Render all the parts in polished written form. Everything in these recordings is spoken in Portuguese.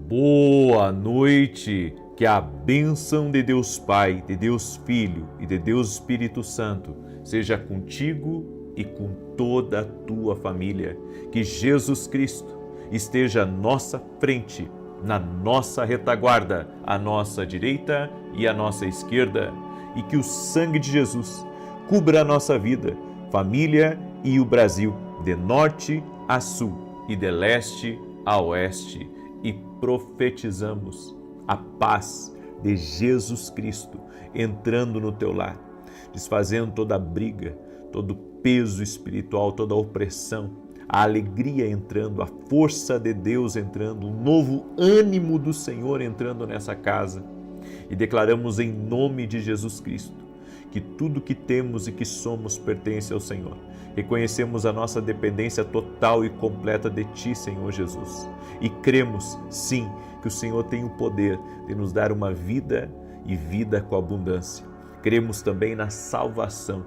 Boa noite, que a bênção de Deus Pai, de Deus Filho e de Deus Espírito Santo seja contigo e com toda a tua família. Que Jesus Cristo esteja à nossa frente, na nossa retaguarda, à nossa direita e à nossa esquerda, e que o sangue de Jesus cubra a nossa vida, família e o Brasil, de norte a sul e de leste a oeste. E profetizamos a paz de Jesus Cristo entrando no teu lar, desfazendo toda a briga, todo o peso espiritual, toda a opressão, a alegria entrando, a força de Deus entrando, um novo ânimo do Senhor entrando nessa casa. E declaramos em nome de Jesus Cristo que tudo que temos e que somos pertence ao Senhor. Reconhecemos a nossa dependência total e completa de Ti, Senhor Jesus. E cremos, sim, que o Senhor tem o poder de nos dar uma vida e vida com abundância. Cremos também na salvação,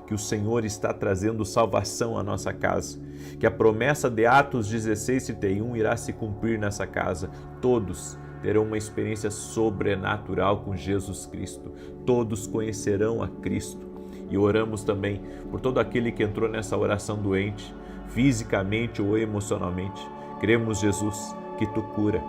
que o Senhor está trazendo salvação à nossa casa, que a promessa de Atos 16:31 irá se cumprir nessa casa. Todos terão uma experiência sobrenatural com Jesus Cristo. Todos conhecerão a Cristo. E oramos também por todo aquele que entrou nessa oração doente, fisicamente ou emocionalmente. Cremos, Jesus, que Tu cura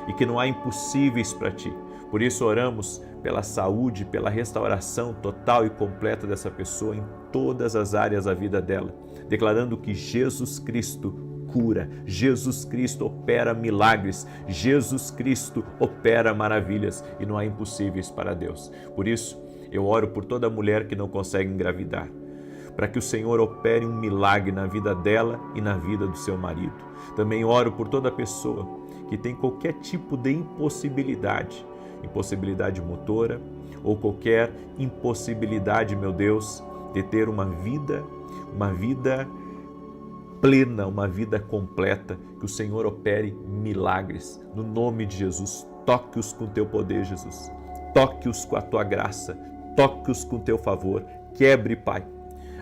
e que não há impossíveis para Ti. Por isso oramos pela saúde, pela restauração total e completa dessa pessoa em todas as áreas da vida dela, declarando que Jesus Cristo cura, Jesus Cristo opera milagres, Jesus Cristo opera maravilhas e não há impossíveis para Deus. Por isso, eu oro por toda mulher que não consegue engravidar, para que o Senhor opere um milagre na vida dela e na vida do seu marido. Também oro por toda pessoa que tem qualquer tipo de impossibilidade motora ou qualquer impossibilidade, meu Deus, de ter uma vida plena, uma vida completa, que o Senhor opere milagres. No nome de Jesus, toque-os com Teu poder, Jesus. Toque-os com a Tua graça, toque-os com Teu favor. Quebre, Pai,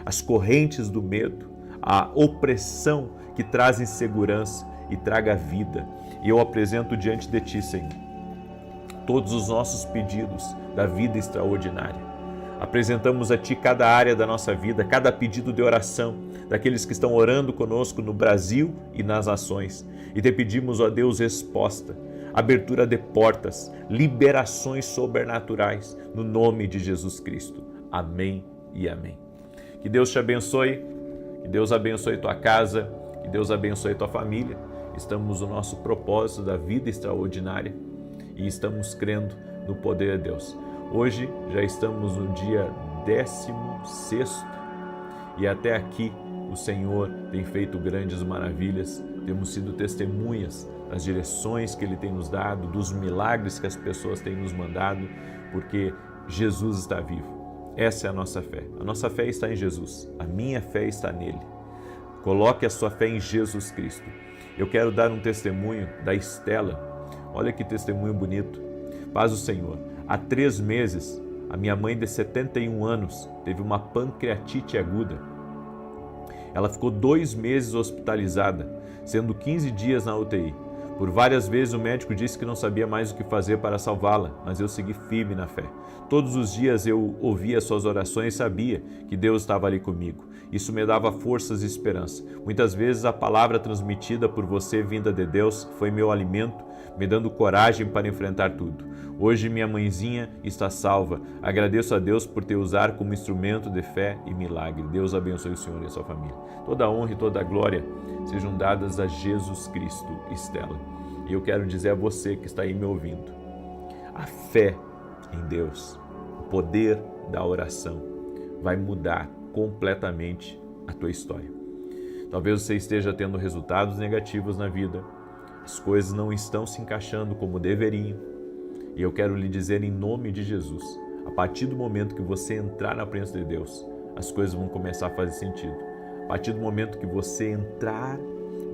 as correntes do medo, a opressão que traz insegurança e traga vida. E eu apresento diante de Ti, Senhor, todos os nossos pedidos da vida extraordinária. Apresentamos a Ti cada área da nossa vida, cada pedido de oração daqueles que estão orando conosco no Brasil e nas nações. E Te pedimos, ó Deus, resposta, abertura de portas, liberações sobrenaturais, no nome de Jesus Cristo. Amém e amém. Que Deus te abençoe, que Deus abençoe tua casa, que Deus abençoe tua família. Estamos no nosso propósito da vida extraordinária e estamos crendo no poder de Deus. Hoje já estamos no dia 16º e até aqui o Senhor tem feito grandes maravilhas. Temos sido testemunhas das direções que Ele tem nos dado, dos milagres que as pessoas têm nos mandado, porque Jesus está vivo. Essa é a nossa fé. A nossa fé está em Jesus. A minha fé está nele. Coloque a sua fé em Jesus Cristo. Eu quero dar um testemunho da Estela. Olha que testemunho bonito. Paz o Senhor. Há 3 meses, a minha mãe de 71 anos teve uma pancreatite aguda. Ela ficou 2 meses hospitalizada, sendo 15 dias na UTI. Por várias vezes o médico disse que não sabia mais o que fazer para salvá-la, mas eu segui firme na fé. Todos os dias eu ouvia suas orações e sabia que Deus estava ali comigo. Isso me dava forças e esperança. Muitas vezes a palavra transmitida por você, vinda de Deus, foi meu alimento, me dando coragem para enfrentar tudo. Hoje minha mãezinha está salva. Agradeço a Deus por te usar como instrumento de fé e milagre. Deus abençoe o Senhor e a sua família. Toda a honra e toda a glória sejam dadas a Jesus Cristo, Estela. E eu quero dizer a você que está aí me ouvindo, a fé em Deus, o poder da oração vai mudar completamente a tua história. Talvez você esteja tendo resultados negativos na vida, as coisas não estão se encaixando como deveriam, e eu quero lhe dizer em nome de Jesus, a partir do momento que você entrar na presença de Deus, as coisas vão começar a fazer sentido. A partir do momento que você entrar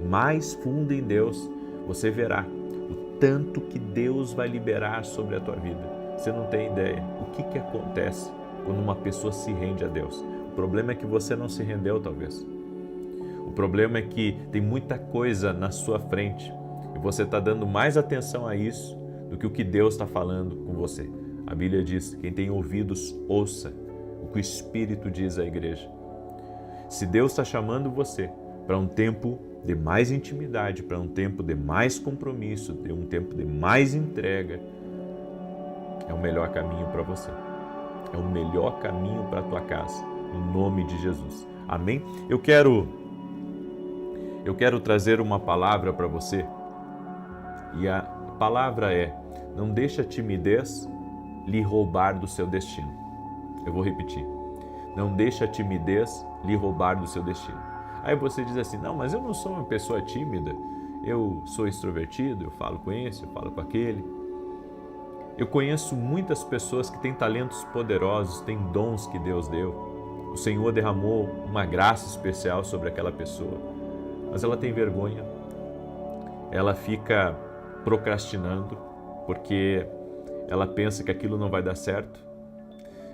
mais fundo em Deus, você verá o tanto que Deus vai liberar sobre a tua vida. Você não tem ideia o que acontece quando uma pessoa se rende a Deus. O problema é que você não se rendeu, talvez. O problema é que tem muita coisa na sua frente e você está dando mais atenção a isso do que o que Deus está falando com você. A Bíblia diz: quem tem ouvidos, ouça o que o Espírito diz à igreja. Se Deus está chamando você para um tempo de mais intimidade, para um tempo de mais compromisso, de um tempo de mais entrega, é o melhor caminho para você. É o melhor caminho para a tua casa, no nome de Jesus. Amém? Eu quero trazer uma palavra para você, e a palavra é: não deixe a timidez lhe roubar do seu destino. Eu vou repetir: não deixe a timidez lhe roubar do seu destino. Aí você diz assim: não, mas eu não sou uma pessoa tímida, eu sou extrovertido, eu falo com esse, eu falo com aquele. Eu conheço muitas pessoas que têm talentos poderosos, têm dons que Deus deu. O Senhor derramou uma graça especial sobre aquela pessoa, mas ela tem vergonha, ela fica procrastinando porque ela pensa que aquilo não vai dar certo,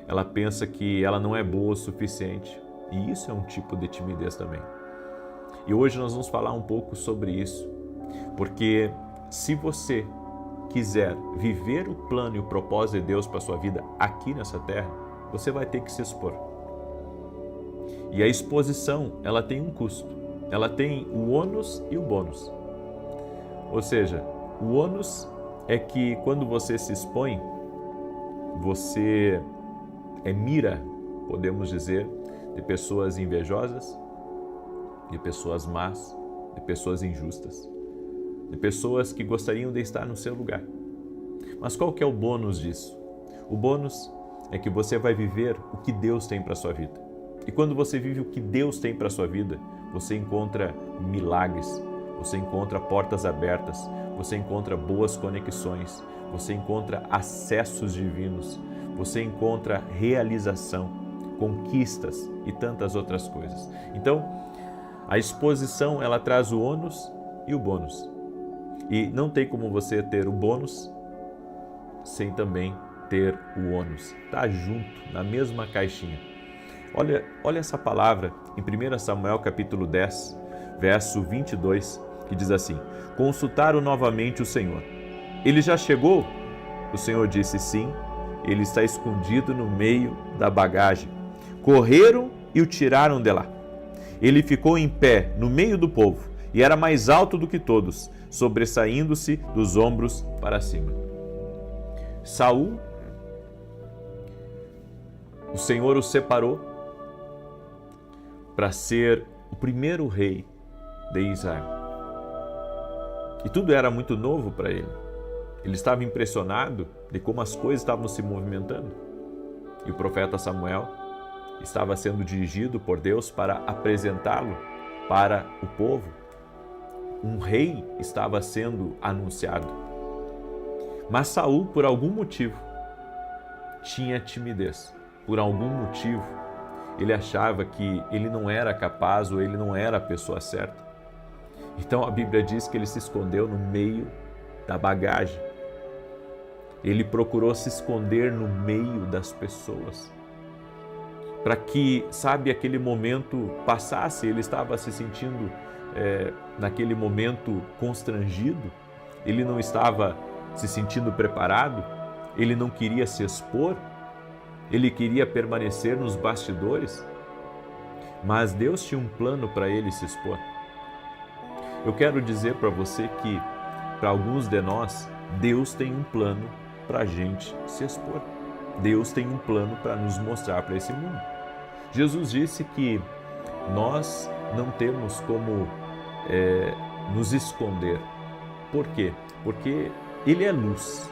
ela pensa que ela não é boa o suficiente, e isso é um tipo de timidez também. E hoje nós vamos falar um pouco sobre isso, porque se você quiser viver o plano e o propósito de Deus para a sua vida aqui nessa terra, você vai ter que se expor. E a exposição, ela tem um custo. Ela tem o ônus e o bônus. Ou seja, o ônus é que quando você se expõe, você é mira, podemos dizer, de pessoas invejosas, de pessoas más, de pessoas injustas, de pessoas que gostariam de estar no seu lugar. Mas qual que é o bônus disso? O bônus é que você vai viver o que Deus tem para a sua vida. E quando você vive o que Deus tem para a sua vida, você encontra milagres, você encontra portas abertas, você encontra boas conexões, você encontra acessos divinos, você encontra realização, conquistas e tantas outras coisas. Então, a exposição, ela traz o ônus e o bônus. E não tem como você ter o bônus sem também ter o ônus. Está junto, na mesma caixinha. Olha essa palavra em 1 Samuel capítulo 10, verso 22, que diz assim: consultaram novamente o Senhor. Ele já chegou? O Senhor disse: sim, ele está escondido no meio da bagagem. Correram e o tiraram de lá. Ele ficou em pé no meio do povo e era mais alto do que todos, sobressaindo-se dos ombros para cima. Saul, o Senhor o separou para ser o primeiro rei de Israel. E tudo era muito novo para ele. Ele estava impressionado de como as coisas estavam se movimentando. E o profeta Samuel estava sendo dirigido por Deus para apresentá-lo para o povo. Um rei estava sendo anunciado. Mas Saul, por algum motivo, tinha timidez. Por algum motivo, ele achava que ele não era capaz ou ele não era a pessoa certa. Então a Bíblia diz que ele se escondeu no meio da bagagem. Ele procurou se esconder no meio das pessoas. Para que, aquele momento passasse, ele estava se sentindo, naquele momento, constrangido, ele não estava se sentindo preparado, ele não queria se expor, ele queria permanecer nos bastidores, mas Deus tinha um plano para ele se expor. Eu quero dizer para você que, para alguns de nós, Deus tem um plano para a gente se expor. Deus tem um plano para nos mostrar para esse mundo. Jesus disse que nós não temos como nos esconder. Por quê? Porque Ele é luz.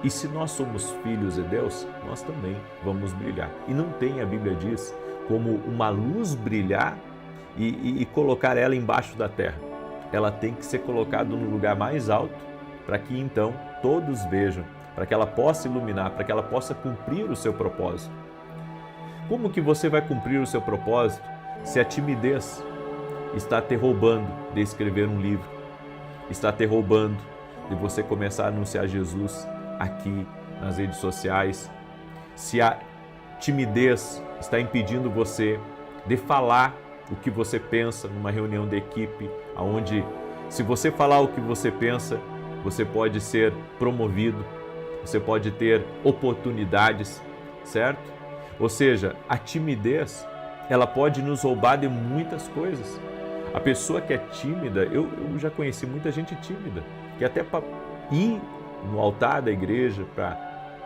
E se nós somos filhos de Deus, nós também vamos brilhar. E não tem, a Bíblia diz, como uma luz brilhar e colocar ela embaixo da terra. Ela tem que ser colocada no lugar mais alto para que então todos vejam, para que ela possa iluminar, para que ela possa cumprir o seu propósito. Como que você vai cumprir o seu propósito se a timidez está te roubando de escrever um livro, está te roubando de você começar a anunciar Jesus aqui nas redes sociais, se a timidez está impedindo você de falar o que você pensa numa reunião de equipe, onde Se você falar o que você pensa, você pode ser promovido, você pode ter oportunidades, certo? Ou seja, a timidez, ela pode nos roubar de muitas coisas. A pessoa que é tímida, eu já conheci muita gente tímida, que até para ir no altar da igreja, para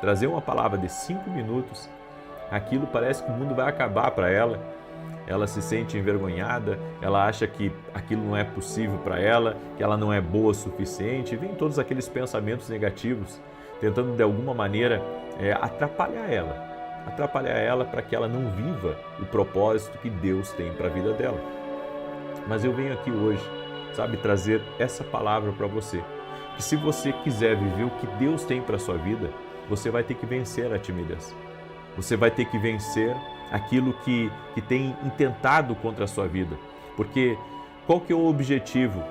trazer uma palavra de 5 minutos, aquilo parece que o mundo vai acabar para ela. Ela se sente envergonhada, ela acha que aquilo não é possível para ela, que ela não é boa o suficiente, vem todos aqueles pensamentos negativos, tentando de alguma maneira atrapalhar ela para que ela não viva o propósito que Deus tem para a vida dela. Mas eu venho aqui hoje, sabe, trazer essa palavra para você, que se você quiser viver o que Deus tem para a sua vida, você vai ter que vencer a timidez. Você vai ter que vencer aquilo que tem intentado contra a sua vida. Porque qual que é o objetivo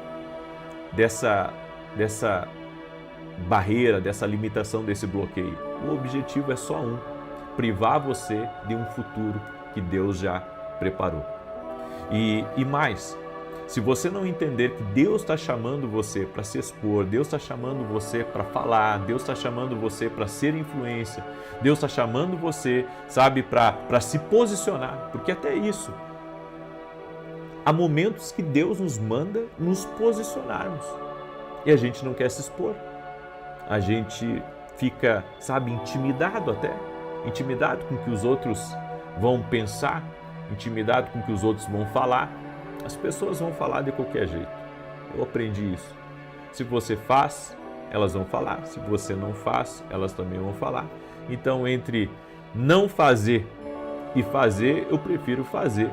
dessa barreira, dessa limitação, desse bloqueio? O objetivo é só um: privar você de um futuro que Deus já preparou. E mais, se você não entender que Deus está chamando você para se expor, Deus está chamando você para falar, Deus está chamando você para ser influência, Deus está chamando você, sabe, para se posicionar, porque até isso, há momentos que Deus nos manda nos posicionarmos e a gente não quer se expor, a gente fica, sabe, intimidado com o que os outros vão pensar, intimidado com o que os outros vão falar. As pessoas vão falar de qualquer jeito. Eu aprendi isso. Se você faz, elas vão falar. Se você não faz, elas também vão falar. Então, entre não fazer e fazer, eu prefiro fazer.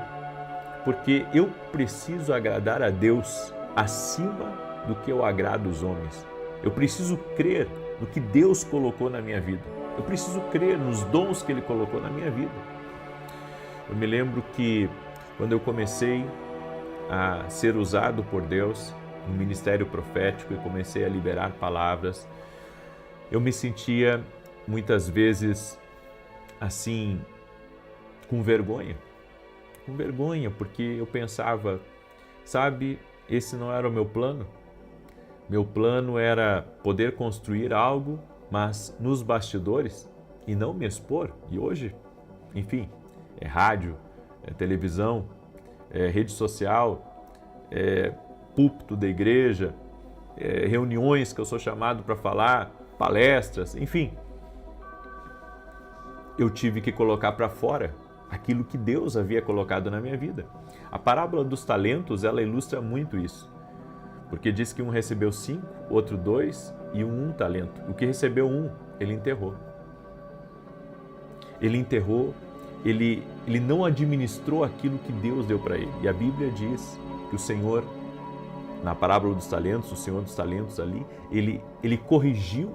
Porque eu preciso agradar a Deus acima do que eu agrado os homens. Eu preciso crer no que Deus colocou na minha vida. Eu preciso crer nos dons que Ele colocou na minha vida. Eu me lembro que quando eu comecei a ser usado por Deus no ministério profético e comecei a liberar palavras, eu me sentia muitas vezes assim, com vergonha, porque eu pensava, sabe, esse não era o meu plano. Meu plano era poder construir algo, mas nos bastidores, e não me expor. E hoje, enfim, é rádio, é televisão, rede social, púlpito da igreja, reuniões que eu sou chamado para falar, palestras, enfim. Eu tive que colocar para fora aquilo que Deus havia colocado na minha vida. A parábola dos talentos, ela ilustra muito isso, porque diz que um recebeu 5, outro 2 e um talento. O que recebeu 1, ele enterrou. Ele não administrou aquilo que Deus deu para ele. E a Bíblia diz que o Senhor, na parábola dos talentos, o Senhor dos talentos ali, ele corrigiu,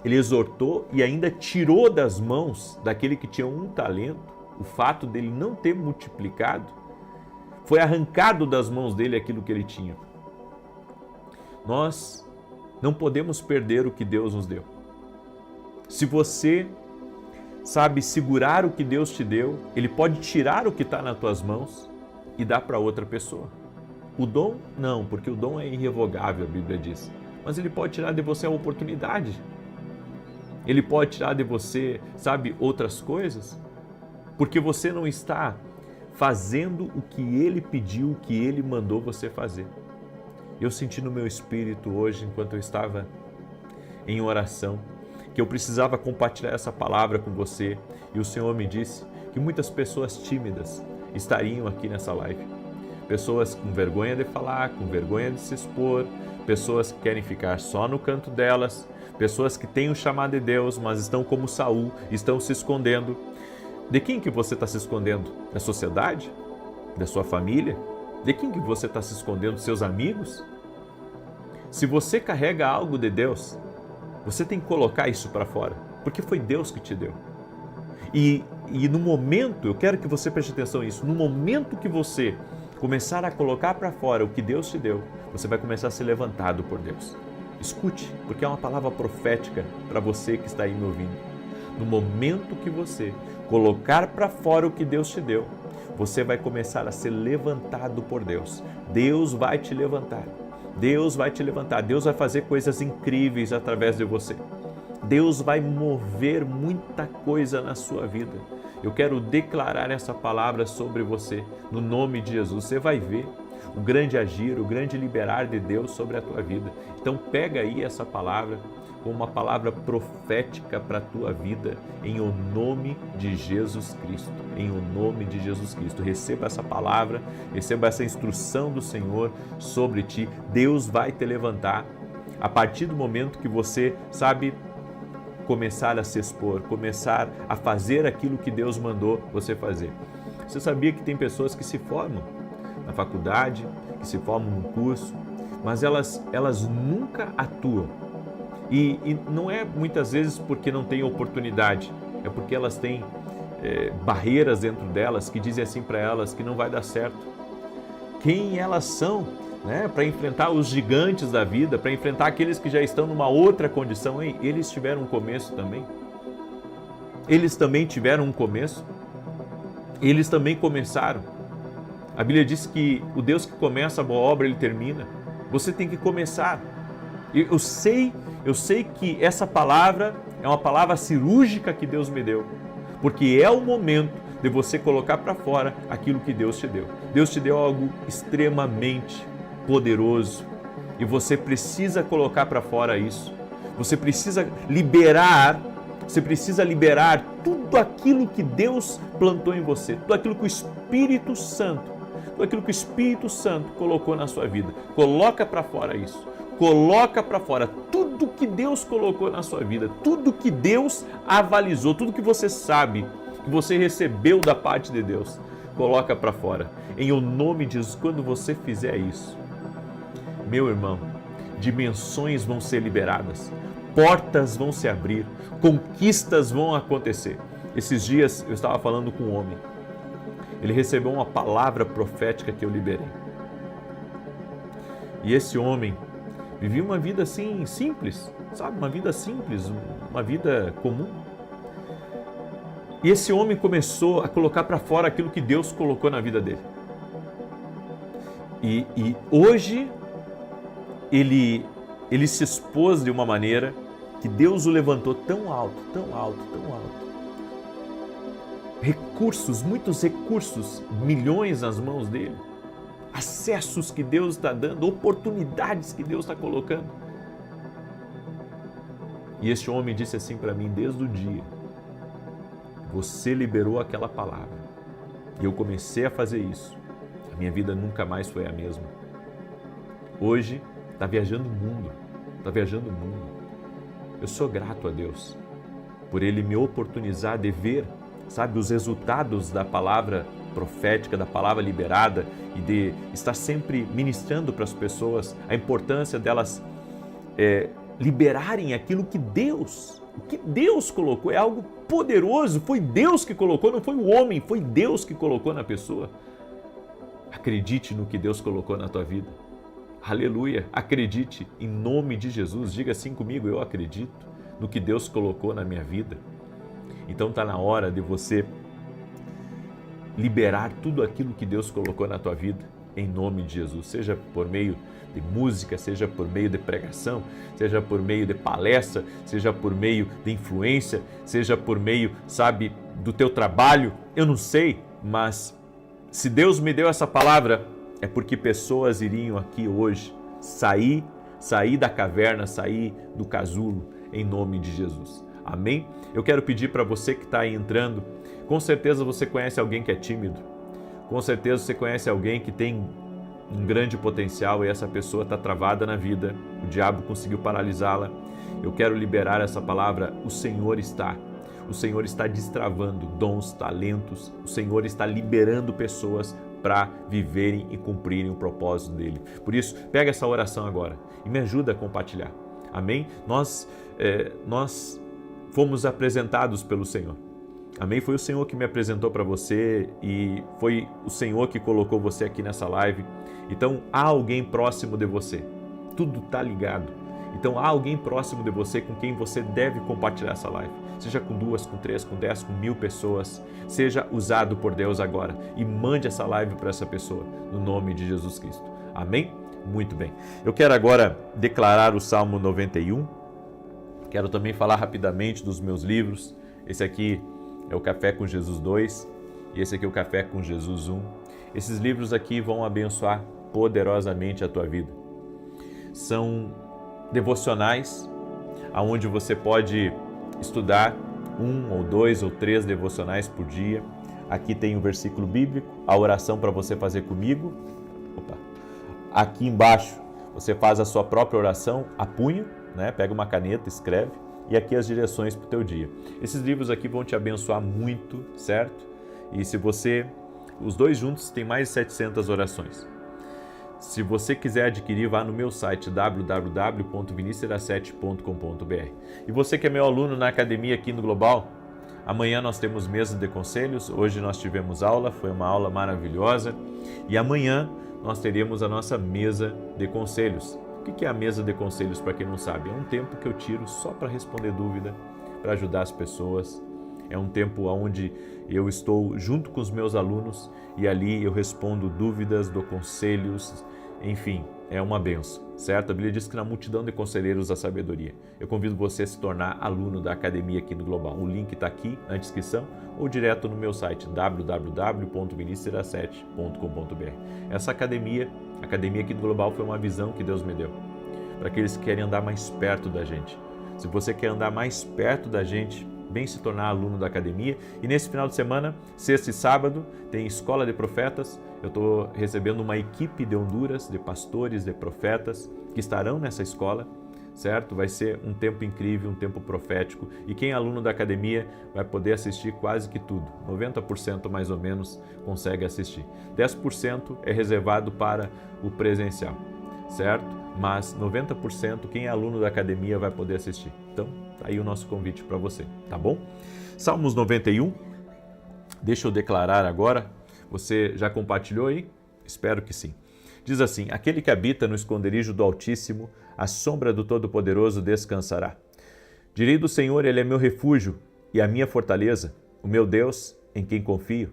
ele exortou e ainda tirou das mãos daquele que tinha 1 talento, o fato dele não ter multiplicado, foi arrancado das mãos dele aquilo que ele tinha. Nós não podemos perder o que Deus nos deu. Se você sabe segurar o que Deus te deu, Ele pode tirar o que está nas tuas mãos e dar para outra pessoa. O dom, não, porque o dom é irrevogável, a Bíblia diz. Mas Ele pode tirar de você a oportunidade. Ele pode tirar de você, sabe, outras coisas, porque você não está fazendo o que Ele pediu, o que Ele mandou você fazer. Eu senti no meu espírito hoje, enquanto eu estava em oração, que eu precisava compartilhar essa palavra com você, e o Senhor me disse que muitas pessoas tímidas estariam aqui nessa live. Pessoas com vergonha de falar, com vergonha de se expor, pessoas que querem ficar só no canto delas, pessoas que têm o chamado de Deus, mas estão como Saul, estão se escondendo. De quem que você está se escondendo? Da sociedade? Da sua família? De quem que você está se escondendo? Dos seus amigos? Se você carrega algo de Deus, você tem que colocar isso para fora, porque foi Deus que te deu. E no momento, eu quero que você preste atenção nisso, no momento que você começar a colocar para fora o que Deus te deu, você vai começar a ser levantado por Deus. Escute, porque é uma palavra profética para você que está aí me ouvindo. No momento que você colocar para fora o que Deus te deu, você vai começar a ser levantado por Deus. Deus vai te levantar. Deus vai te levantar, Deus vai fazer coisas incríveis através de você. Deus vai mover muita coisa na sua vida. Eu quero declarar essa palavra sobre você, no nome de Jesus. Você vai ver o grande agir, o grande liberar de Deus sobre a tua vida. Então pega aí essa palavra como uma palavra profética para a tua vida, em o nome de Jesus Cristo. Em o nome de Jesus Cristo. Receba essa palavra, receba essa instrução do Senhor sobre ti. Deus vai te levantar a partir do momento que você, sabe, começar a se expor, começar a fazer aquilo que Deus mandou você fazer. Você sabia que tem pessoas que se formam na faculdade, que se formam no curso, mas elas nunca atuam. E não é muitas vezes porque não têm oportunidade, é porque elas têm barreiras dentro delas que dizem assim para elas que não vai dar certo. Quem elas são, né, para enfrentar os gigantes da vida, para enfrentar aqueles que já estão numa outra condição? Hein? Eles tiveram um começo também. Eles também tiveram um começo. Eles também começaram. A Bíblia diz que o Deus que começa a boa obra, Ele termina. Você tem que começar. Eu sei que essa palavra é uma palavra cirúrgica que Deus me deu, porque é o momento de você colocar para fora aquilo que Deus te deu. Deus te deu algo extremamente poderoso e você precisa colocar para fora isso. Você precisa liberar tudo aquilo que Deus plantou em você, tudo aquilo que o Espírito Santo colocou na sua vida. Coloca para fora isso. Coloca para fora tudo que Deus colocou na sua vida, tudo que Deus avalizou, tudo que você sabe, que você recebeu da parte de Deus. Coloca para fora. Em o nome de Jesus, quando você fizer isso, meu irmão, dimensões vão ser liberadas, portas vão se abrir, conquistas vão acontecer. Esses dias eu estava falando com um homem. Ele recebeu uma palavra profética que eu liberei. E esse homem vivia uma vida assim simples, sabe? Uma vida simples, uma vida comum. E esse homem começou a colocar para fora aquilo que Deus colocou na vida dele. E hoje ele se expôs de uma maneira que Deus o levantou tão alto, tão alto, tão alto. Recursos, muitos recursos, milhões nas mãos dele. Acessos que Deus está dando, oportunidades que Deus está colocando. E este homem disse assim para mim, desde o dia que você liberou aquela palavra e eu comecei a fazer isso, a minha vida nunca mais foi a mesma. Hoje está viajando o mundo, Eu sou grato a Deus por Ele me oportunizar de ver, sabe, os resultados da palavra profética, da palavra liberada e de estar sempre ministrando para as pessoas a importância delas liberarem aquilo que Deus colocou. É algo poderoso, foi Deus que colocou, não foi o homem, foi Deus que colocou na pessoa. Acredite no que Deus colocou na tua vida. Aleluia, acredite em nome de Jesus, diga assim comigo, eu acredito no que Deus colocou na minha vida. Então está na hora de você liberar tudo aquilo que Deus colocou na tua vida, em nome de Jesus, seja por meio de música, seja por meio de pregação, seja por meio de palestra, seja por meio de influência, seja por meio, sabe, do teu trabalho, eu não sei, mas se Deus me deu essa palavra, é porque pessoas iriam aqui hoje sair da caverna, sair do casulo, em nome de Jesus. Amém? Eu quero pedir para você que está aí entrando, com certeza você conhece alguém que é tímido, com certeza você conhece alguém que tem um grande potencial e essa pessoa está travada na vida, o diabo conseguiu paralisá-la. Eu quero liberar essa palavra, o Senhor está destravando dons, talentos, o Senhor está liberando pessoas para viverem e cumprirem o propósito dele. Por isso, pega essa oração agora e me ajuda a compartilhar. Amém? Nós fomos apresentados pelo Senhor. Amém? Foi o Senhor que me apresentou para você e foi o Senhor que colocou você aqui nessa live. Então, há alguém próximo de você. Tudo está ligado. Então, há alguém próximo de você com quem você deve compartilhar essa live. Seja com 2, com 3, com 10, com 1000 pessoas. Seja usado por Deus agora e mande essa live para essa pessoa, no nome de Jesus Cristo. Amém? Muito bem. Eu quero agora declarar o Salmo 91. Quero também falar rapidamente dos meus livros. Esse aqui é o Café com Jesus 2 e esse aqui é o Café com Jesus 1. Esses livros aqui vão abençoar poderosamente a tua vida. São devocionais, onde você pode estudar 1 ou 2 ou 3 devocionais por dia. Aqui tem o versículo bíblico, a oração para você fazer comigo. Aqui embaixo você faz a sua própria oração a punho, né? Pega uma caneta, escreve, e aqui as direções para o teu dia. Esses livros aqui vão te abençoar muito, certo? E se você, os dois juntos tem mais de 700 orações. Se você quiser adquirir, vá no meu site www.vinicius17.com.br. E você que é meu aluno na academia aqui no Global, amanhã nós temos mesa de conselhos, hoje nós tivemos aula, foi uma aula maravilhosa, e amanhã nós teremos a nossa mesa de conselhos. O que é a mesa de conselhos, para quem não sabe? É um tempo que eu tiro só para responder dúvida, para ajudar as pessoas. É um tempo onde eu estou junto com os meus alunos e ali eu respondo dúvidas, dou conselhos, enfim, é uma bênção, certo? A Bíblia diz que na multidão de conselheiros há sabedoria. Eu convido você a se tornar aluno da academia aqui no Global. O link está aqui na descrição ou direto no meu site www.vinicius17.com.br. Essa academia aqui do Global foi uma visão que Deus me deu para aqueles que querem andar mais perto da gente. Se você quer andar mais perto da gente, vem se tornar aluno da academia. E nesse final de semana, sexta e sábado, tem Escola de Profetas. Eu estou recebendo uma equipe de Honduras, de pastores, de profetas, que estarão nessa escola, certo? Vai ser um tempo incrível, um tempo profético. E quem é aluno da academia vai poder assistir quase que tudo. 90% mais ou menos consegue assistir. 10% é reservado para o presencial, certo? Mas 90% quem é aluno da academia vai poder assistir. Então, tá aí o nosso convite para você, tá bom? Salmos 91, deixa eu declarar agora. Você já compartilhou aí? Espero que sim. Diz assim: aquele que habita no esconderijo do Altíssimo, à sombra do Todo-Poderoso descansará. Direi do Senhor, Ele é meu refúgio e a minha fortaleza, o meu Deus em quem confio.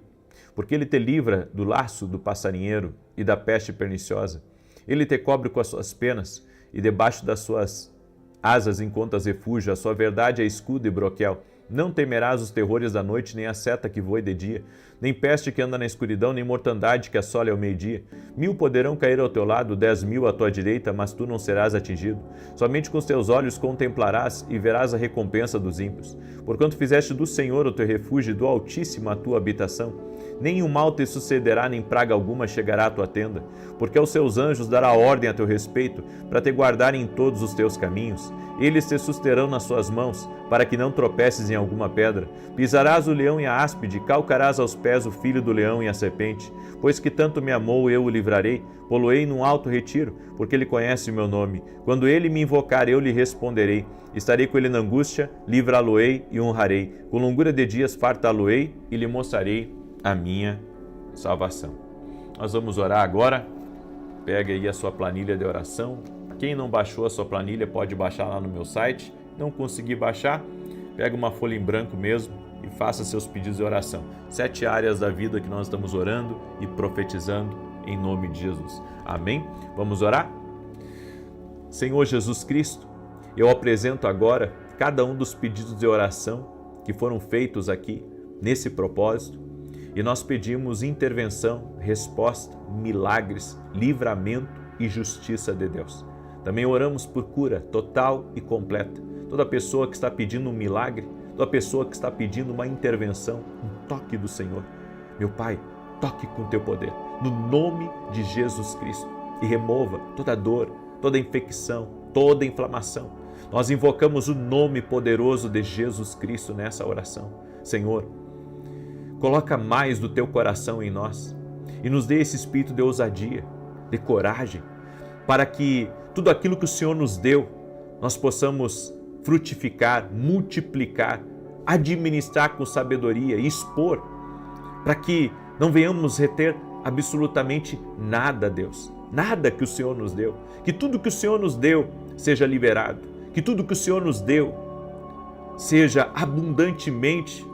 Porque Ele te livra do laço do passarinheiro e da peste perniciosa. Ele te cobre com as suas penas e debaixo das suas asas encontras refúgio. A sua verdade é escudo e broquel. Não temerás os terrores da noite, nem a seta que voe de dia, nem peste que anda na escuridão, nem mortandade que assole ao meio-dia. 1000 poderão cair ao teu lado, 10.000 à tua direita, mas tu não serás atingido. Somente com os teus olhos contemplarás e verás a recompensa dos ímpios. Porquanto fizeste do Senhor o teu refúgio e do Altíssimo a tua habitação. Nenhum mal te sucederá, nem praga alguma chegará à tua tenda, porque aos seus anjos dará ordem a teu respeito, para te guardarem em todos os teus caminhos. Eles te susterão nas suas mãos, para que não tropeces em alguma pedra. Pisarás o leão e a áspide, calcarás aos pés o filho do leão e a serpente. Pois que tanto me amou, eu o livrarei, pô-lo-ei num alto retiro, porque ele conhece o meu nome. Quando ele me invocar, eu lhe responderei. Estarei com ele na angústia, livrá-lo-ei e honrarei. Com longura de dias fartá-lo-ei e lhe mostrarei a minha salvação. Nós vamos orar agora. Pega aí a sua planilha de oração. Quem não baixou a sua planilha pode baixar lá no meu site. Não conseguir baixar, pega uma folha em branco mesmo e faça seus pedidos de oração. 7 áreas da vida que nós estamos orando e profetizando em nome de Jesus. Amém? Vamos orar? Senhor Jesus Cristo, eu apresento agora cada um dos pedidos de oração que foram feitos aqui nesse propósito. E nós pedimos intervenção, resposta, milagres, livramento e justiça de Deus. Também oramos por cura total e completa. Toda pessoa que está pedindo um milagre, toda pessoa que está pedindo uma intervenção, um toque do Senhor. Meu Pai, toque com teu poder, no nome de Jesus Cristo, e remova toda dor, toda infecção, toda inflamação. Nós invocamos o nome poderoso de Jesus Cristo nessa oração. Senhor, coloca mais do teu coração em nós e nos dê esse espírito de ousadia, de coragem, para que tudo aquilo que o Senhor nos deu, nós possamos frutificar, multiplicar, administrar com sabedoria e expor, para que não venhamos reter absolutamente nada, Deus, nada que o Senhor nos deu, que tudo que o Senhor nos deu seja liberado, que tudo que o Senhor nos deu seja abundantemente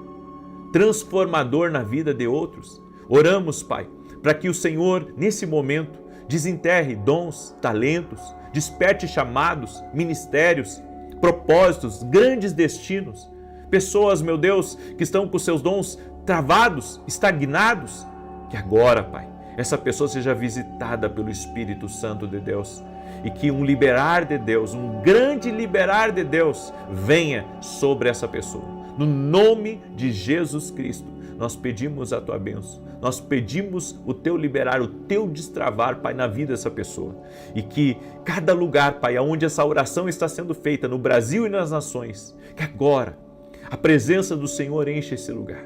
transformador na vida de outros. Oramos, Pai, para que o Senhor, nesse momento, desenterre dons, talentos, desperte chamados, ministérios, propósitos, grandes destinos. Pessoas, meu Deus, que estão com seus dons travados, estagnados, que agora, Pai, essa pessoa seja visitada pelo Espírito Santo de Deus e que um liberar de Deus, um grande liberar de Deus venha sobre essa pessoa. No nome de Jesus Cristo, nós pedimos a tua bênção, nós pedimos o teu liberar, o teu destravar, Pai, na vida dessa pessoa. E que cada lugar, Pai, onde essa oração está sendo feita, no Brasil e nas nações, que agora a presença do Senhor enche esse lugar.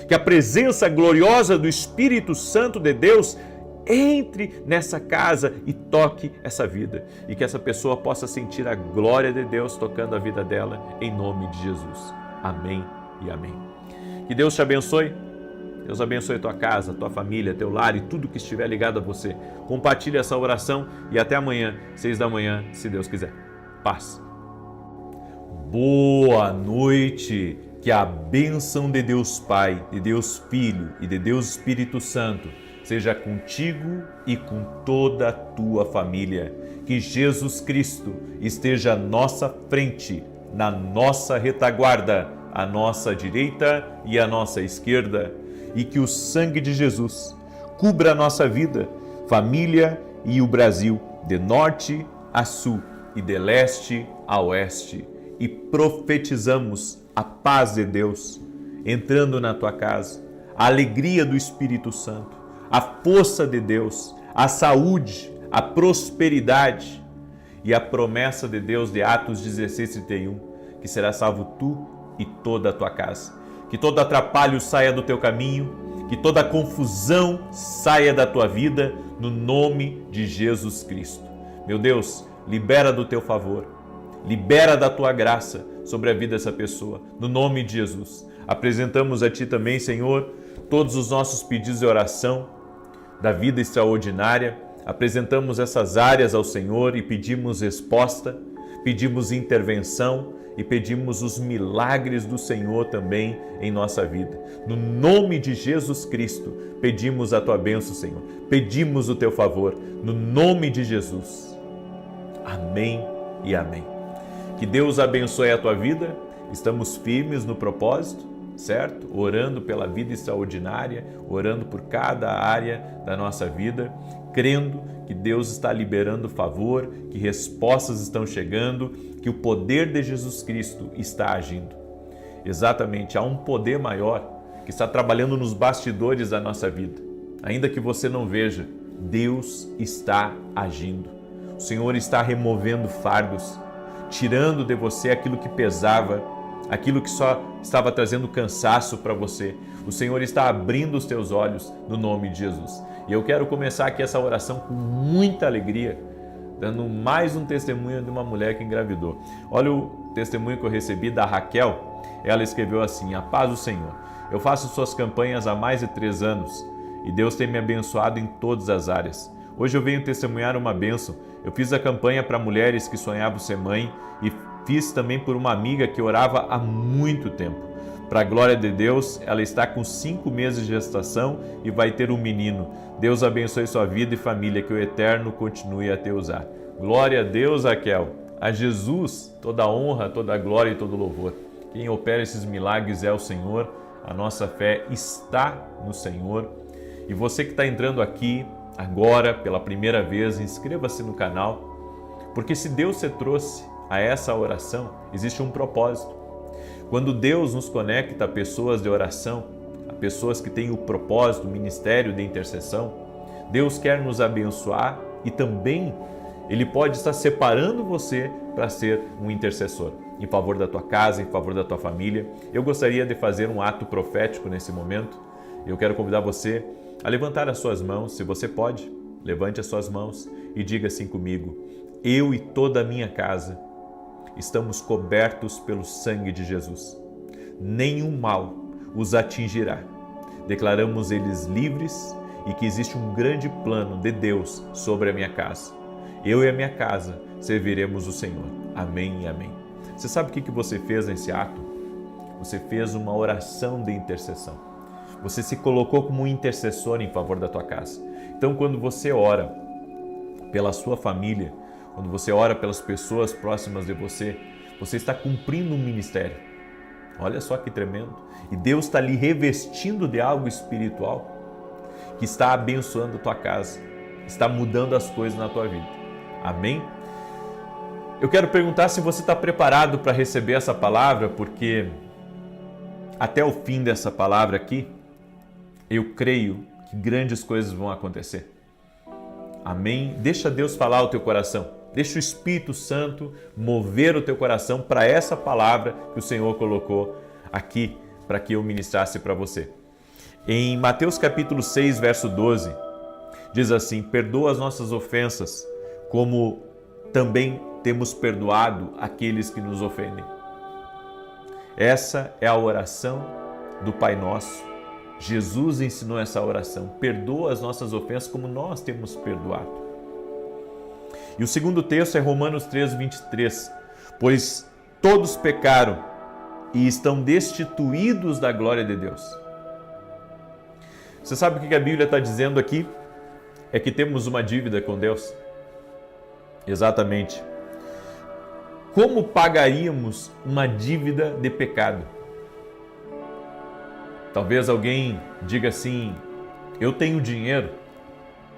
Que a presença gloriosa do Espírito Santo de Deus entre nessa casa e toque essa vida. E que essa pessoa possa sentir a glória de Deus tocando a vida dela, em nome de Jesus. Amém e amém. Que Deus te abençoe. Deus abençoe a tua casa, a tua família, teu lar e tudo que estiver ligado a você. Compartilhe essa oração e até amanhã, 6 da manhã, se Deus quiser. Paz. Boa noite. Que a bênção de Deus Pai, de Deus Filho e de Deus Espírito Santo seja contigo e com toda a tua família. Que Jesus Cristo esteja à nossa frente, na nossa retaguarda, à nossa direita e à nossa esquerda. E que o sangue de Jesus cubra a nossa vida, família e o Brasil, de norte a sul e de leste a oeste. E profetizamos a paz de Deus entrando na tua casa, a alegria do Espírito Santo, a força de Deus, a saúde, a prosperidade e a promessa de Deus de Atos 16:31, que será salvo tu e toda a tua casa. Que todo atrapalho saia do teu caminho, que toda confusão saia da tua vida, no nome de Jesus Cristo. Meu Deus, libera do teu favor, libera da tua graça sobre a vida dessa pessoa, no nome de Jesus. Apresentamos a ti também, Senhor, todos os nossos pedidos de oração da vida extraordinária. Apresentamos essas áreas ao Senhor e pedimos resposta, pedimos intervenção e pedimos os milagres do Senhor também em nossa vida. No nome de Jesus Cristo, pedimos a tua bênção, Senhor. Pedimos o teu favor, no nome de Jesus. Amém e amém. Que Deus abençoe a tua vida. Estamos firmes no propósito, certo? Orando pela vida extraordinária, orando por cada área da nossa vida, crendo que Deus está liberando favor, que respostas estão chegando, que o poder de Jesus Cristo está agindo. Exatamente, há um poder maior que está trabalhando nos bastidores da nossa vida. Ainda que você não veja, Deus está agindo. O Senhor está removendo fardos, tirando de você aquilo que pesava, aquilo que só estava trazendo cansaço para você. O Senhor está abrindo os teus olhos no nome de Jesus. E eu quero começar aqui essa oração com muita alegria, dando mais um testemunho de uma mulher que engravidou. Olha o testemunho que eu recebi da Raquel. Ela escreveu assim: a paz do Senhor. Eu faço suas campanhas há mais de 3 anos e Deus tem me abençoado em todas as áreas. Hoje eu venho testemunhar uma bênção. Eu fiz a campanha para mulheres que sonhavam ser mãe e fiz também por uma amiga que orava há muito tempo. Para a glória de Deus, ela está com 5 meses de gestação e vai ter um menino. Deus abençoe sua vida e família, que o Eterno continue a te usar. Glória a Deus, Raquel. A Jesus, toda a honra, toda a glória e todo o louvor. Quem opera esses milagres é o Senhor. A nossa fé está no Senhor. E você que está entrando aqui agora pela primeira vez, inscreva-se no canal, porque se Deus te trouxe a essa oração, existe um propósito. Quando Deus nos conecta a pessoas de oração, a pessoas que têm o propósito, o ministério de intercessão, Deus quer nos abençoar e também Ele pode estar separando você para ser um intercessor em favor da tua casa, em favor da tua família. Eu gostaria de fazer um ato profético nesse momento. Eu quero convidar você a levantar as suas mãos. Se você pode, levante as suas mãos e diga assim comigo: eu e toda a minha casa estamos cobertos pelo sangue de Jesus. Nenhum mal os atingirá. Declaramos eles livres e que existe um grande plano de Deus sobre a minha casa. Eu e a minha casa serviremos o Senhor. Amém e amém. Você sabe o que você fez nesse ato? Você fez uma oração de intercessão. Você se colocou como um intercessor em favor da tua casa. Então, quando você ora pela sua família, quando você ora pelas pessoas próximas de você, você está cumprindo um ministério. Olha só que tremendo. E Deus está lhe revestindo de algo espiritual que está abençoando a tua casa, está mudando as coisas na tua vida. Amém? Eu quero perguntar se você está preparado para receber essa palavra, porque até o fim dessa palavra aqui, eu creio que grandes coisas vão acontecer. Amém? Deixa Deus falar ao teu coração. Deixa o Espírito Santo mover o teu coração para essa palavra que o Senhor colocou aqui para que eu ministrasse para você. Em Mateus capítulo 6, verso 12, diz assim: perdoa as nossas ofensas, como também temos perdoado aqueles que nos ofendem. Essa é a oração do Pai Nosso. Jesus ensinou essa oração: perdoa as nossas ofensas como nós temos perdoado. E o segundo texto é Romanos 3, 23. Pois todos pecaram e estão destituídos da glória de Deus. Você sabe o que a Bíblia está dizendo aqui? É que temos uma dívida com Deus. Exatamente. Como pagaríamos uma dívida de pecado? Talvez alguém diga assim: eu tenho dinheiro,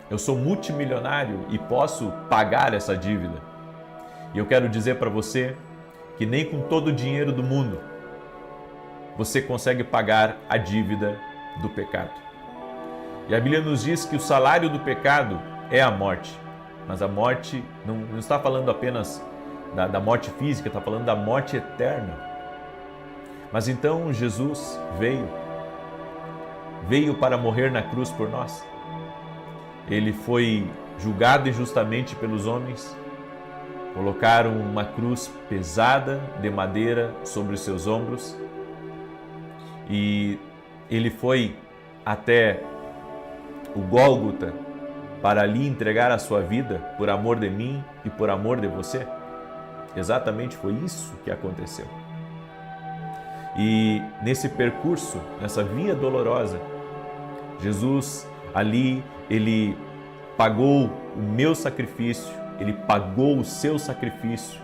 eu sou multimilionário e posso pagar essa dívida. E eu quero dizer para você que nem com todo o dinheiro do mundo você consegue pagar a dívida do pecado. E a Bíblia nos diz que o salário do pecado é a morte. Mas a morte não está falando apenas da morte física, está falando da morte eterna. Mas então Jesus veio para morrer na cruz por nós. Ele foi julgado injustamente pelos homens, colocaram uma cruz pesada de madeira sobre os seus ombros e ele foi até o Gólgota para ali entregar a sua vida por amor de mim e por amor de você. Exatamente foi isso que aconteceu. E nesse percurso, nessa via dolorosa, Jesus ali, ele pagou o meu sacrifício, ele pagou o seu sacrifício.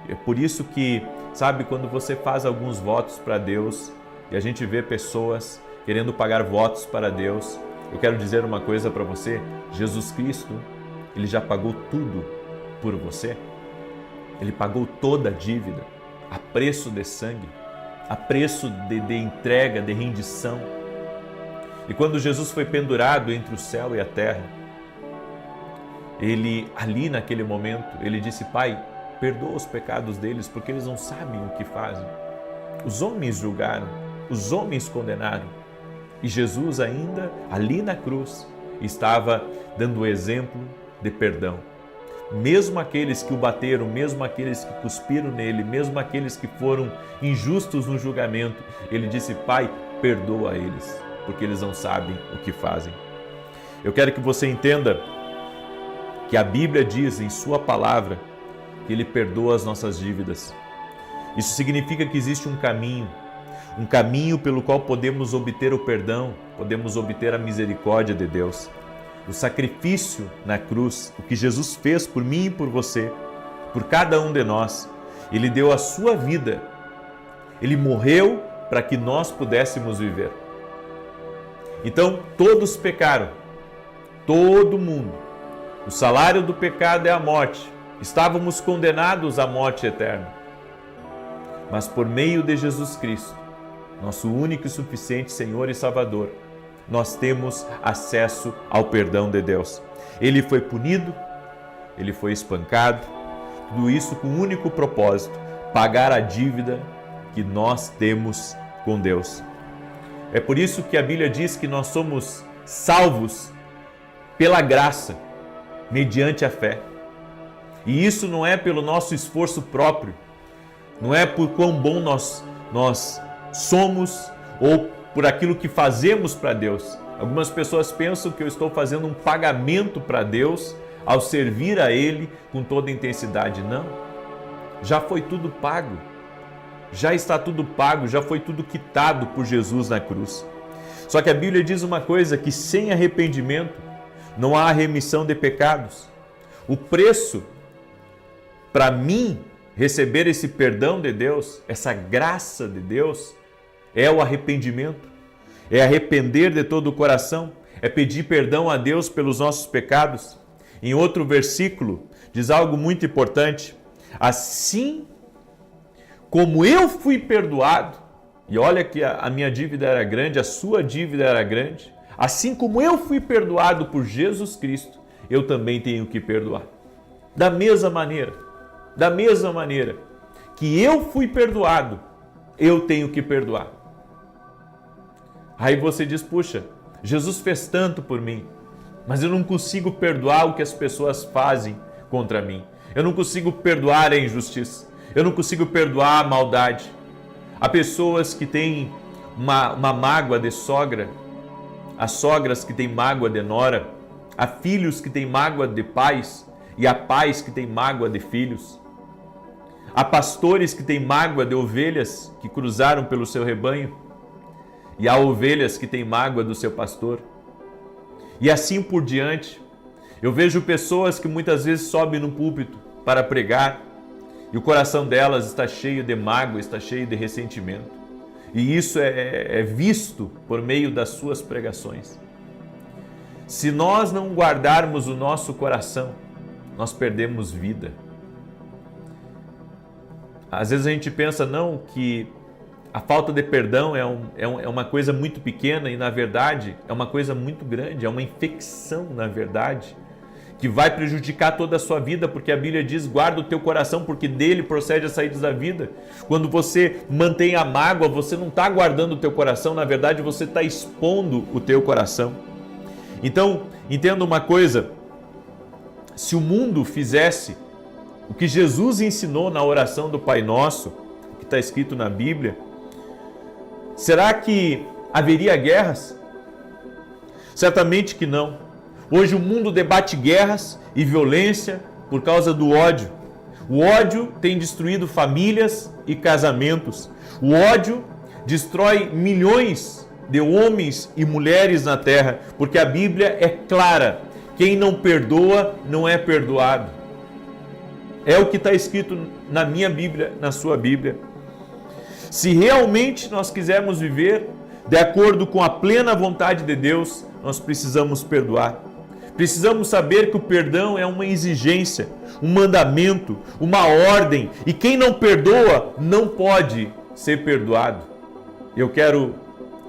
É por isso que, sabe, quando você faz alguns votos para Deus e a gente vê pessoas querendo pagar votos para Deus, eu quero dizer uma coisa para você: Jesus Cristo, ele já pagou tudo por você. Ele pagou toda a dívida, a preço de sangue, a preço de entrega, de rendição. E quando Jesus foi pendurado entre o céu e a terra, ele, ali naquele momento, ele disse: Pai, perdoa os pecados deles, porque eles não sabem o que fazem. Os homens julgaram, os homens condenaram. E Jesus ainda, ali na cruz, estava dando o exemplo de perdão. Mesmo aqueles que o bateram, mesmo aqueles que cuspiram nele, mesmo aqueles que foram injustos no julgamento, ele disse: Pai, perdoa eles, porque eles não sabem o que fazem. Eu quero que você entenda que a Bíblia diz em sua palavra que ele perdoa as nossas dívidas. Isso significa que existe um caminho pelo qual podemos obter o perdão, podemos obter a misericórdia de Deus. O sacrifício na cruz, o que Jesus fez por mim e por você, por cada um de nós, ele deu a sua vida, ele morreu para que nós pudéssemos viver. Então, todos pecaram, todo mundo. O salário do pecado é a morte. Estávamos condenados à morte eterna. Mas por meio de Jesus Cristo, nosso único e suficiente Senhor e Salvador, nós temos acesso ao perdão de Deus. Ele foi punido, ele foi espancado, tudo isso com o único propósito: pagar a dívida que nós temos com Deus. É por isso que a Bíblia diz que nós somos salvos pela graça, mediante a fé. E isso não é pelo nosso esforço próprio, não é por quão bom nós somos ou por aquilo que fazemos para Deus. Algumas pessoas pensam que eu estou fazendo um pagamento para Deus ao servir a Ele com toda intensidade. Não, já foi tudo pago, já está tudo pago, já foi tudo quitado por Jesus na cruz. Só que a Bíblia diz uma coisa, que sem arrependimento não há remissão de pecados. O preço para mim receber esse perdão de Deus, essa graça de Deus, é o arrependimento, é arrepender de todo o coração, é pedir perdão a Deus pelos nossos pecados. Em outro versículo, diz algo muito importante: assim como eu fui perdoado, e olha que a minha dívida era grande, a sua dívida era grande, assim como eu fui perdoado por Jesus Cristo, eu também tenho que perdoar. Da mesma maneira que eu fui perdoado, eu tenho que perdoar. Aí você diz, puxa, Jesus fez tanto por mim, mas eu não consigo perdoar o que as pessoas fazem contra mim. Eu não consigo perdoar a injustiça. Eu não consigo perdoar a maldade. Há pessoas que têm uma mágoa de sogra, há sogras que têm mágoa de nora, há filhos que têm mágoa de pais e há pais que têm mágoa de filhos. Há pastores que têm mágoa de ovelhas que cruzaram pelo seu rebanho e há ovelhas que têm mágoa do seu pastor. E assim por diante. Eu vejo pessoas que muitas vezes sobem no púlpito para pregar e o coração delas está cheio de mágoa, está cheio de ressentimento. E isso é visto por meio das suas pregações. Se nós não guardarmos o nosso coração, nós perdemos vida. Às vezes a gente pensa, não, que a falta de perdão é uma coisa muito pequena e, na verdade, é uma coisa muito grande, é uma infecção, na verdade, que vai prejudicar toda a sua vida, porque a Bíblia diz, guarda o teu coração, porque dele procede as saídas da vida. Quando você mantém a mágoa, você não está guardando o teu coração, na verdade, você está expondo o teu coração. Então, entenda uma coisa, se o mundo fizesse o que Jesus ensinou na oração do Pai Nosso, que está escrito na Bíblia, será que haveria guerras? Certamente que não. Hoje o mundo debate guerras e violência por causa do ódio. O ódio tem destruído famílias e casamentos. O ódio destrói milhões de homens e mulheres na terra, porque a Bíblia é clara: quem não perdoa não é perdoado. É o que está escrito na minha Bíblia, na sua Bíblia. Se realmente nós quisermos viver de acordo com a plena vontade de Deus, nós precisamos perdoar. Precisamos saber que o perdão é uma exigência, um mandamento, uma ordem, e quem não perdoa não pode ser perdoado. Eu quero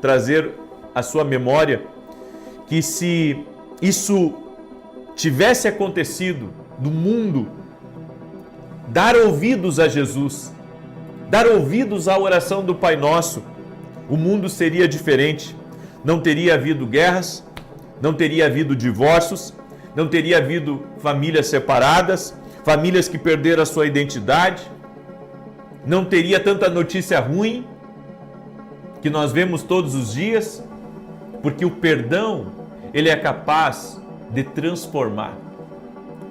trazer à sua memória que se isso tivesse acontecido no mundo, dar ouvidos a Jesus, dar ouvidos à oração do Pai Nosso, o mundo seria diferente. Não teria havido guerras, não teria havido divórcios, não teria havido famílias separadas, famílias que perderam a sua identidade, não teria tanta notícia ruim que nós vemos todos os dias, porque o perdão, ele é capaz de transformar.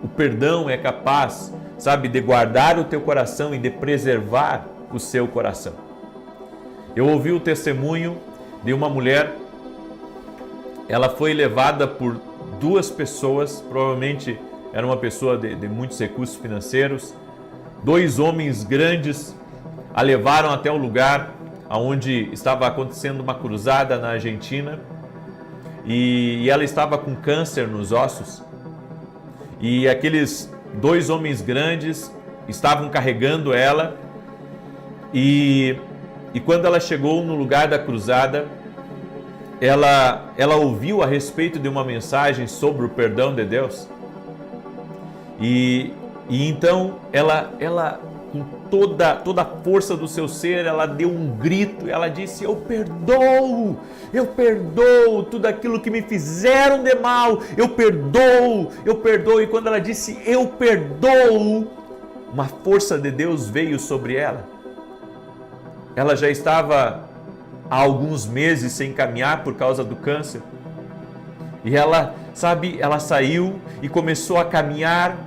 O perdão é capaz, sabe, de guardar o teu coração e de preservar o seu coração. Eu ouvi o testemunho de uma mulher. Ela foi levada por duas pessoas, provavelmente era uma pessoa de muitos recursos financeiros. Dois homens grandes a levaram até o lugar onde estava acontecendo uma cruzada na Argentina e ela estava com câncer nos ossos. E aqueles dois homens grandes estavam carregando ela e quando ela chegou no lugar da cruzada, ela ouviu a respeito de uma mensagem sobre o perdão de Deus e então ela com toda a força do seu ser, ela deu um grito, ela disse: eu perdoo tudo aquilo que me fizeram de mal, eu perdoo. E quando ela disse eu perdoo, uma força de Deus veio sobre ela. Ela já estava há alguns meses sem caminhar por causa do câncer. E ela saiu e começou a caminhar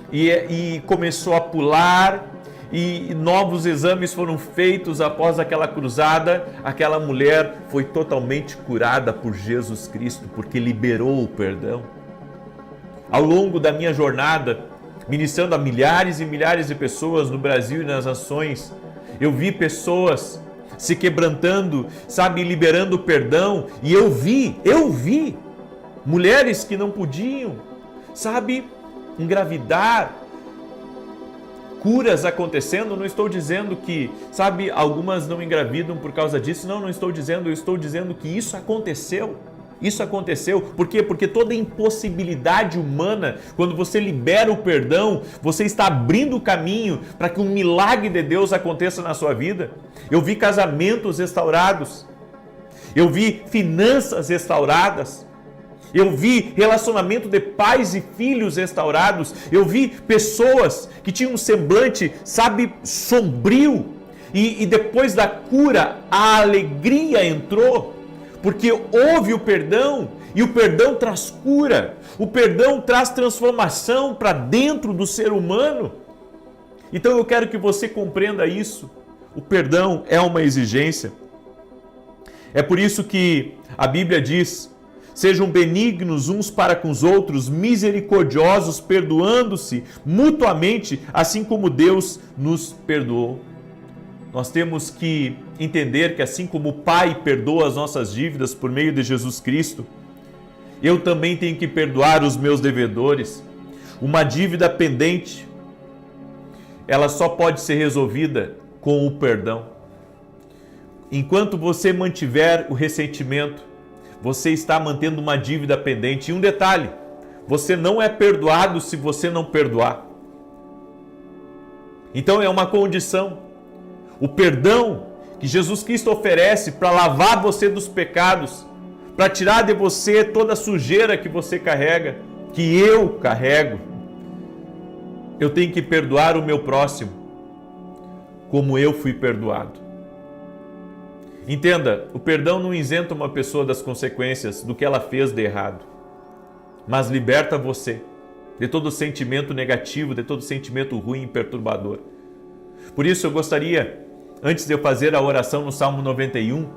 e começou a pular e novos exames foram feitos após aquela cruzada. Aquela mulher foi totalmente curada por Jesus Cristo, porque liberou o perdão. ao longo da minha jornada, ministrando a milhares e milhares de pessoas no Brasil e nas nações, eu vi pessoas se quebrantando, sabe, liberando perdão, e eu vi mulheres que não podiam, sabe, engravidar, curas acontecendo. Não estou dizendo que, sabe, algumas não engravidam por causa disso, não estou dizendo, eu estou dizendo que isso aconteceu. Isso aconteceu, por quê? Porque toda impossibilidade humana, quando você libera o perdão, você está abrindo o caminho para que um milagre de Deus aconteça na sua vida. Eu vi casamentos restaurados, eu vi finanças restauradas, eu vi relacionamento de pais e filhos restaurados, eu vi pessoas que tinham um semblante, sabe, sombrio, e depois da cura, a alegria entrou, porque houve o perdão, e o perdão traz cura, o perdão traz transformação para dentro do ser humano. Então eu quero que você compreenda isso. O perdão é uma exigência. É por isso que a Bíblia diz: sejam benignos uns para com os outros, misericordiosos, perdoando-se mutuamente, assim como Deus nos perdoou. Nós temos que entender que assim como o Pai perdoa as nossas dívidas por meio de Jesus Cristo, eu também tenho que perdoar os meus devedores. Uma dívida pendente, ela só pode ser resolvida com o perdão. Enquanto você mantiver o ressentimento, você está mantendo uma dívida pendente. E um detalhe, você não é perdoado se você não perdoar. Então é uma condição. O perdão que Jesus Cristo oferece para lavar você dos pecados, para tirar de você toda a sujeira que você carrega, que eu carrego. Eu tenho que perdoar o meu próximo como eu fui perdoado. Entenda, o perdão não isenta uma pessoa das consequências do que ela fez de errado, mas liberta você de todo sentimento negativo, de todo sentimento ruim e perturbador. Por isso eu gostaria, antes de eu fazer a oração no Salmo 91,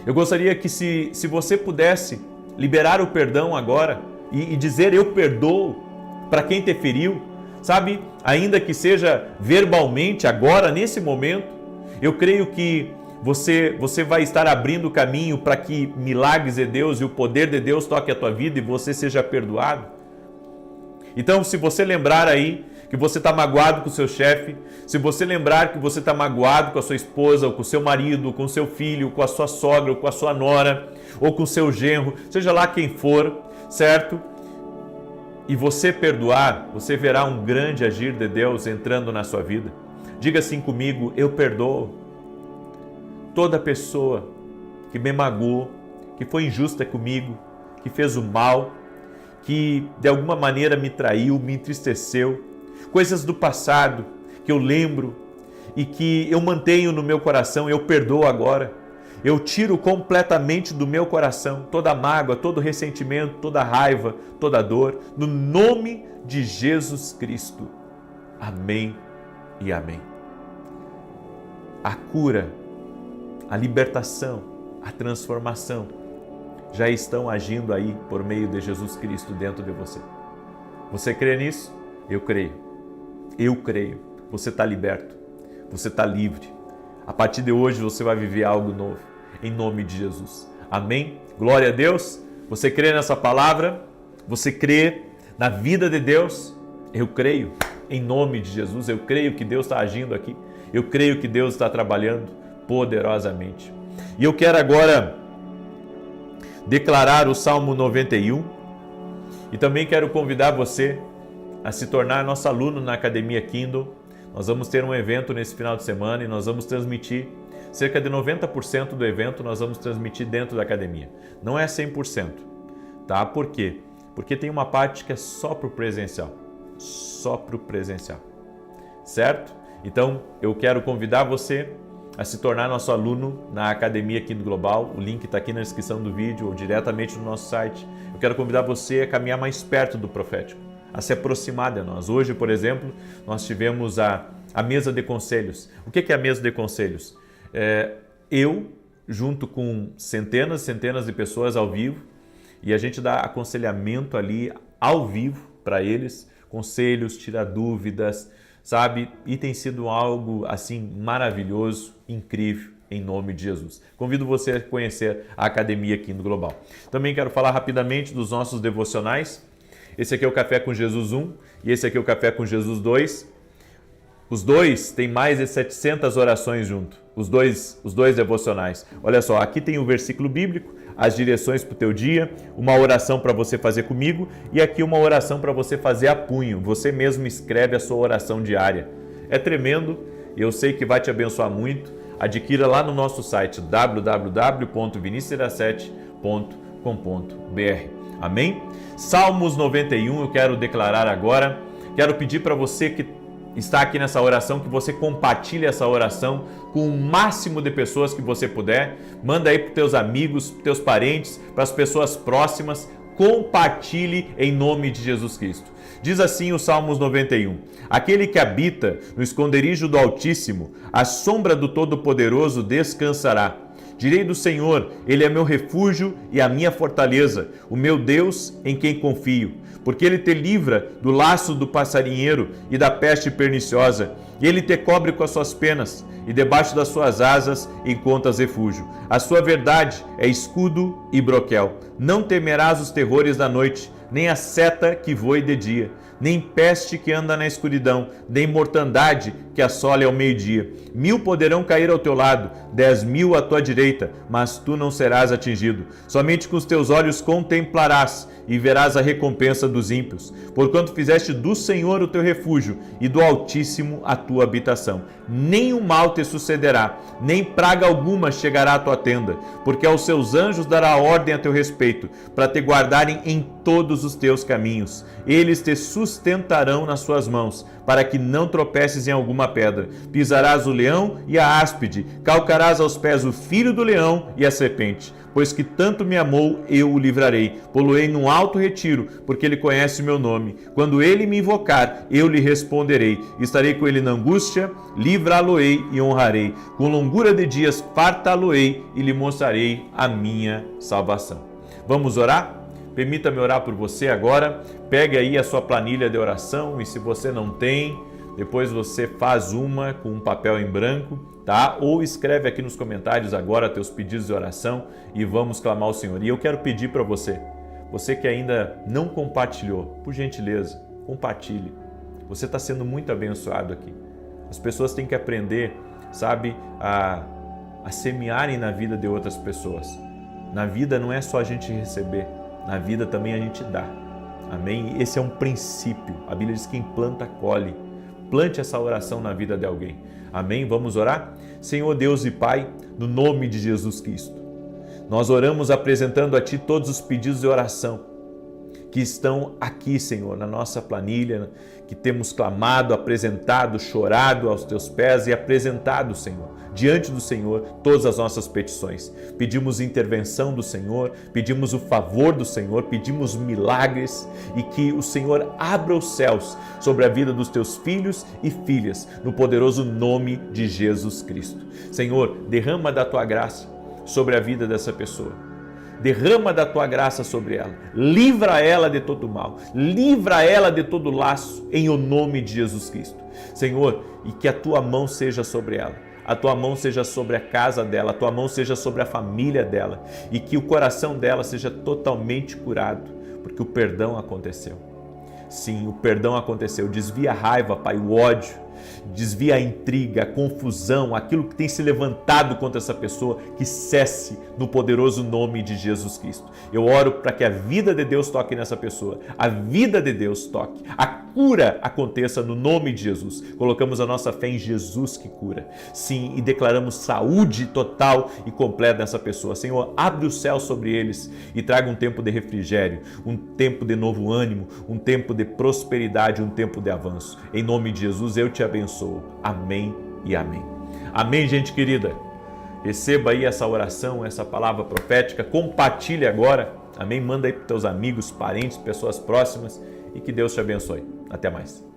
eu gostaria que se você pudesse liberar o perdão agora e dizer eu perdoo para quem te feriu, sabe, ainda que seja verbalmente agora, nesse momento, eu creio que você vai estar abrindo o caminho para que milagres de Deus e o poder de Deus toque a tua vida e você seja perdoado. Então, se você lembrar aí que você está magoado com o seu chefe, se você lembrar que você está magoado com a sua esposa, ou com o seu marido, ou com o seu filho, com a sua sogra, ou com a sua nora, ou com o seu genro, seja lá quem for, certo? E você perdoar, você verá um grande agir de Deus entrando na sua vida. Diga assim comigo: eu perdoo toda pessoa que me magoou, que foi injusta comigo, que fez o mal, que de alguma maneira me traiu, me entristeceu, coisas do passado que eu lembro e que eu mantenho no meu coração, eu perdoo agora. Eu tiro completamente do meu coração toda mágoa, todo ressentimento, toda raiva, toda dor, no nome de Jesus Cristo. Amém e amém. A cura, a libertação, a transformação já estão agindo aí por meio de Jesus Cristo dentro de você. Você crê nisso? Eu creio. Eu creio. Você está liberto. Você está livre. A partir de hoje você vai viver algo novo. Em nome de Jesus. Amém? Glória a Deus. Você crê nessa palavra? Você crê na vida de Deus? Eu creio. Em nome de Jesus. Eu creio que Deus está agindo aqui. Eu creio que Deus está trabalhando poderosamente. E eu quero agora declarar o Salmo 91 e também quero convidar você a se tornar nosso aluno na Academia Kindle. Nós vamos ter um evento nesse final de semana e nós vamos transmitir cerca de 90% do evento, nós vamos transmitir dentro da academia. Não é 100%, tá? Por quê? Porque tem uma parte que é só para o presencial. Só para o presencial, certo? Então, eu quero convidar você a se tornar nosso aluno na Academia Kindle Global. O link está aqui na descrição do vídeo ou diretamente no nosso site. Eu quero convidar você a caminhar mais perto do profético, a se aproximar de nós. Hoje, por exemplo, nós tivemos a mesa de conselhos. O que é a mesa de conselhos? Eu, junto com centenas de pessoas ao vivo, e a gente dá aconselhamento ali ao vivo para eles, conselhos, tirar dúvidas, sabe? E tem sido algo assim maravilhoso, incrível, em nome de Jesus. Convido você a conhecer a academia aqui no Global. Também quero falar rapidamente dos nossos devocionais. Esse aqui é o Café com Jesus 1 e esse aqui é o Café com Jesus 2. Os dois têm mais de 700 orações junto, os dois devocionais. Olha só, aqui tem o versículo bíblico, as direções para o teu dia, uma oração para você fazer comigo e aqui uma oração para você fazer a punho. Você mesmo escreve a sua oração diária. É tremendo, eu sei que vai te abençoar muito. Adquira lá no nosso site www.vinicius17.com.br. Amém? Salmos 91, eu quero declarar agora. Quero pedir para você que está aqui nessa oração, que você compartilhe essa oração com o máximo de pessoas que você puder. Manda aí para os teus amigos, para os teus parentes, para as pessoas próximas. Compartilhe em nome de Jesus Cristo. Diz assim o Salmos 91: aquele que habita no esconderijo do Altíssimo, à sombra do Todo-Poderoso descansará. Direi do Senhor, Ele é meu refúgio e a minha fortaleza, o meu Deus em quem confio. Porque Ele te livra do laço do passarinheiro e da peste perniciosa. E Ele te cobre com as suas penas, e debaixo das suas asas encontras refúgio. A sua verdade é escudo e broquel. Não temerás os terrores da noite, nem a seta que voe de dia, nem peste que anda na escuridão, nem mortandade que assole ao meio-dia. 1000 poderão cair ao teu lado, 10.000 à tua direita, mas tu não serás atingido. Somente com os teus olhos contemplarás e verás a recompensa dos ímpios. Porquanto fizeste do Senhor o teu refúgio e do Altíssimo a tua habitação. Nenhum mal te sucederá, nem praga alguma chegará à tua tenda, porque aos seus anjos dará ordem a teu respeito, para te guardarem em todos os teus caminhos. Eles te sustentarão nas suas mãos, para que não tropeces em alguma pedra. Pisarás o leão e a áspide, calcarás aos pés o filho do leão e a serpente. Pois que tanto me amou, eu o livrarei. Poloei num alto retiro, porque ele conhece o meu nome. Quando ele me invocar, eu lhe responderei. Estarei com ele na angústia, livrá-lo-ei e honrarei. Com longura de dias fartá-lo-ei e lhe mostrarei a minha salvação. Vamos orar? Permita-me orar por você agora. Pegue aí a sua planilha de oração e se você não tem, depois você faz uma com um papel em branco, tá? Ou escreve aqui nos comentários agora teus pedidos de oração e vamos clamar ao Senhor. E eu quero pedir para você que ainda não compartilhou, por gentileza, compartilhe. Você está sendo muito abençoado aqui. As pessoas têm que aprender, sabe, a semearem na vida de outras pessoas. Na vida não é só a gente receber, na vida também a gente dá. Amém? Esse é um princípio. A Bíblia diz que quem planta, colhe. Plante essa oração na vida de alguém. Amém? Vamos orar? Senhor Deus e Pai, no nome de Jesus Cristo, nós oramos apresentando a Ti todos os pedidos de oração que estão aqui, Senhor, na nossa planilha, que temos clamado, apresentado, chorado aos Teus pés e apresentado, Senhor, diante do Senhor, todas as nossas petições. Pedimos intervenção do Senhor, pedimos o favor do Senhor, pedimos milagres e que o Senhor abra os céus sobre a vida dos Teus filhos e filhas, no poderoso nome de Jesus Cristo. Senhor, derrama da Tua graça sobre a vida dessa pessoa. Derrama da Tua graça sobre ela, livra ela de todo mal, livra ela de todo laço, em o nome de Jesus Cristo. Senhor, e que a Tua mão seja sobre ela, a Tua mão seja sobre a casa dela, a Tua mão seja sobre a família dela, e que o coração dela seja totalmente curado, porque o perdão aconteceu. Sim, o perdão aconteceu. Desvia a raiva, Pai, o ódio, desvia a intriga, a confusão, aquilo que tem se levantado contra essa pessoa, que cesse no poderoso nome de Jesus Cristo. Eu oro para que a vida de Deus toque nessa pessoa, a vida de Deus toque, a cura aconteça no nome de Jesus. Colocamos a nossa fé em Jesus que cura. Sim, e declaramos saúde total e completa nessa pessoa. Senhor, abre o céu sobre eles e traga um tempo de refrigério, um tempo de novo ânimo, um tempo de prosperidade, um tempo de avanço. Em nome de Jesus, eu te abençoo. Amém e amém. Amém, gente querida. Receba aí essa oração, essa palavra profética, compartilhe agora. Amém? Manda aí para os teus amigos, parentes, pessoas próximas e que Deus te abençoe. Até mais.